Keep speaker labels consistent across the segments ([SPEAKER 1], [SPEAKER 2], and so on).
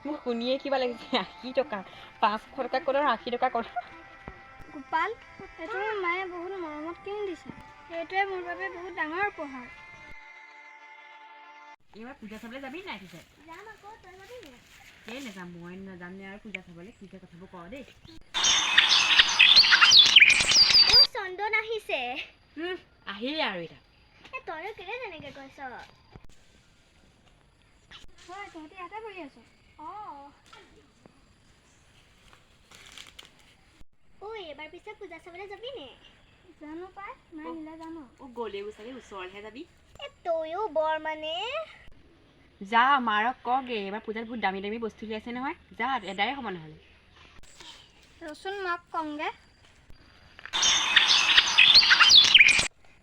[SPEAKER 1] মোক শুনিয়ে কিবা লাগিছে 80 টকা 500 টকা ক'লে 80 টকা ক'লে
[SPEAKER 2] গোপাল এইটো মায়ে বহুত মৰমত কিনি দিছে এইটোৱে মোৰ বাবে বহুত ডাঙৰ উপহাৰ
[SPEAKER 1] এইবাৰ পূজা চাবলৈ যাবি নাই পিছে
[SPEAKER 2] যাম আকৌ তই যাবি নে
[SPEAKER 1] এই নাযাম মই নাযাম নে আৰু পূজা চাবলৈ কি কথাবোৰ কওঁ দেই
[SPEAKER 2] ও চন্দন আহিছে
[SPEAKER 1] আহিলে আৰু এটা
[SPEAKER 2] তইনো কেলে তেনেকৈ কৈছ হয় তহঁতি ইয়াতে বহি আছ ঐ এবাৰ পিছে পূজা চাবলৈ যাবি নে জানো পাই নাই নিলে জানো
[SPEAKER 1] গ'লেও চাগে ওচৰলৈহে যাবি
[SPEAKER 2] তইও বৰ মানে
[SPEAKER 1] যা মাৰক কগে এইবাৰ পূজাত বহুত দামী দামী বস্তু লৈ আছে নহয় যা এদায়ে হ'ব নহ'লে
[SPEAKER 2] ৰচোন মাক কওঁগে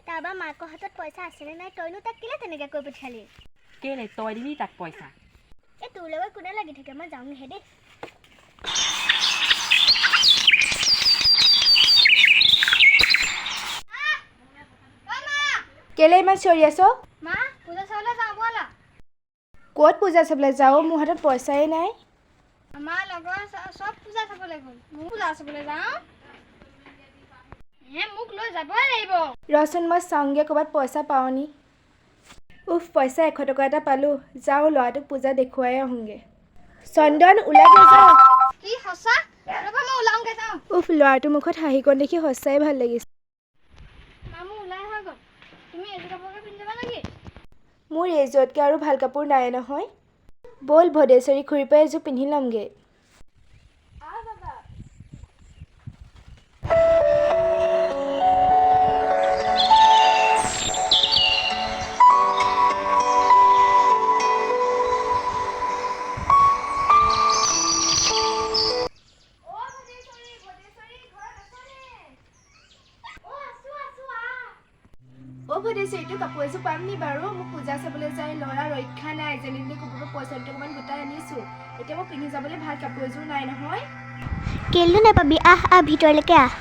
[SPEAKER 2] তাৰপৰা মাকৰ হাতত পইচা আছেনে নাই তইনো তাক কেলে তেনেকৈ কৈ পঠিয়ালি
[SPEAKER 1] কেলে তই দিবি তাক পইচা
[SPEAKER 2] তোৰ লগত কোনে লাগি থাকে মই যাওঁহে দেই
[SPEAKER 3] কেলে ইমান চিঞৰি আছ
[SPEAKER 2] মা পূজা চাবলৈ যাওঁ ব'লা
[SPEAKER 3] ক'ত পূজা চাবলৈ যাওঁ মোৰ হাতত পইচাই নাই
[SPEAKER 2] আমাৰ লগৰ চব পূজা চাবলৈ গ'ল মোৰ পূজা চাবলৈ যাওঁ মোক লৈ যাবই লাগিব
[SPEAKER 3] ৰচোন মই চাওঁগে ক'ৰবাত পইচা পাওঁ নি পইচা 100 টকা এটা পালোঁ যাওঁ ল'ৰাটোক পূজা দেখুৱাই আহোঁগে চন্দন ওলাগে যাওঁ
[SPEAKER 2] কি সঁচা ৰ'বা মই ওলাওঁগে যাওঁ
[SPEAKER 3] ল'ৰাটোৰ মুখত হাঁহিকণ দেখি সঁচাই ভাল লাগিছে
[SPEAKER 2] মোৰ ওলাই হৈ গ'ল তুমি এযোৰ কাপোৰকে পিন্ধি যাবা নেকি
[SPEAKER 3] মোৰ এইযোৰতকৈ আৰু ভাল কাপোৰ নাই নহয় ব'ল ভদেশ্বৰী খুৰীৰ পৰা এযোৰ পিন্ধি ল'মগৈ ভদেশ্বৰীটো কাপোৰ এযোৰ পাম নি বাৰু মোক পূজা চাবলৈ যাই ল'ৰা ৰক্ষা নাই যেনে তেনে কুকুৰৰ পইচা দুটামান গোটাই আনিছোঁ এতিয়া মই পিন্ধি যাবলৈ ভাল কাপোৰ এযোৰ নাই নহয়
[SPEAKER 2] কেলৈ নাপাবি আহ ভিতৰলৈকে আহ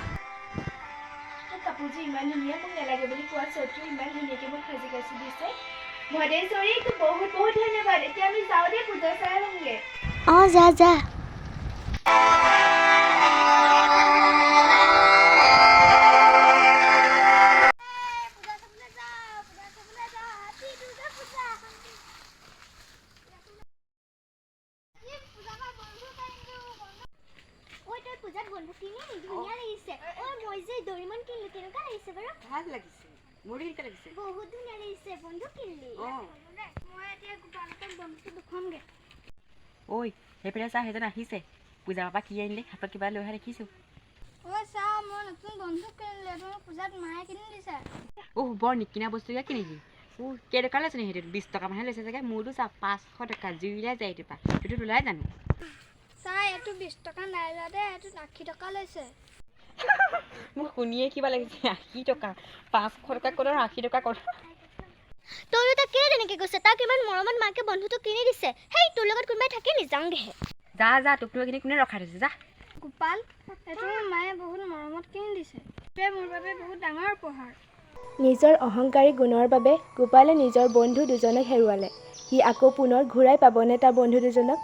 [SPEAKER 3] কাপোৰযোৰ ইমান ধুনীয়া মোক নালাগে বুলি কোৱা স্বত্তেও ইমান ধুনীয়াকৈ মোক সাজি কাচি দিছে ভদেশ্বৰী বহুত বহুত ধন্যবাদ এতিয়া আমি যাওঁ দেই পূজা চাই আহোঁগে
[SPEAKER 2] যা যা পূজাত বন্ধু কিনি ধুনীয়া লাগিছে মই যে দৰিমন কিনিলো কেনেকুৱা লাগিছে বাৰু
[SPEAKER 1] ভাল লাগিছে মোৰ কেনেকুৱা লাগিছে
[SPEAKER 2] বহুত ধুনীয়া লাগিছে বন্ধু কিনিলি মই এতিয়া গোপালক বন্ধুটো দেখুৱামগে
[SPEAKER 1] ঐ সেইফালে চা সেইজন আহিছে পূজাৰ পৰা কি আনিলে হাতত কিবা লৈ অহা দেখিছোঁ
[SPEAKER 2] চা মই নতুন বন্ধু কিনিলো এইটো মোক পূজাত মায়ে কিনি দিছে
[SPEAKER 1] বৰ নিকিনা বস্তুকে কিনিবি কেইটকা লৈছে নি সেইটো 20 টকামানহে লৈছে চাগে মোৰতো চা 500 টকা জুইলাই যায় এইটো পৰা সেইটো ওলাই জানো
[SPEAKER 2] চা এইটো 20 টকা নাই লোৱা দেই এইটো 80 টকা লৈছে
[SPEAKER 1] মোক শুনিয়ে কিবা লাগিছে 80 টকা 500 টকা ক'লে 80 টকা ক'লে
[SPEAKER 2] তইনো তাক কেলে তেনেকৈ কৈছে তাক ইমান মৰমত মাকে বন্ধুটো কিনি দিছে হেই তোৰ লগত কোনোবাই থাকে নি যাওঁগেহে
[SPEAKER 1] যা তোক লৈ কিনি কোনে ৰখাই থৈছে যা
[SPEAKER 2] গোপাল এইটো মায়ে বহুত মৰমত কিনি দিছে এইটোৱে মোৰ বাবে বহুত ডাঙৰ উপহাৰ
[SPEAKER 3] নিজৰ অহংকাৰী গুণৰ বাবে গোপালে নিজৰ বন্ধু দুজনক হেৰুৱালে সি আকৌ পুনৰ ঘূৰাই পাবনে তাৰ বন্ধু দুজনক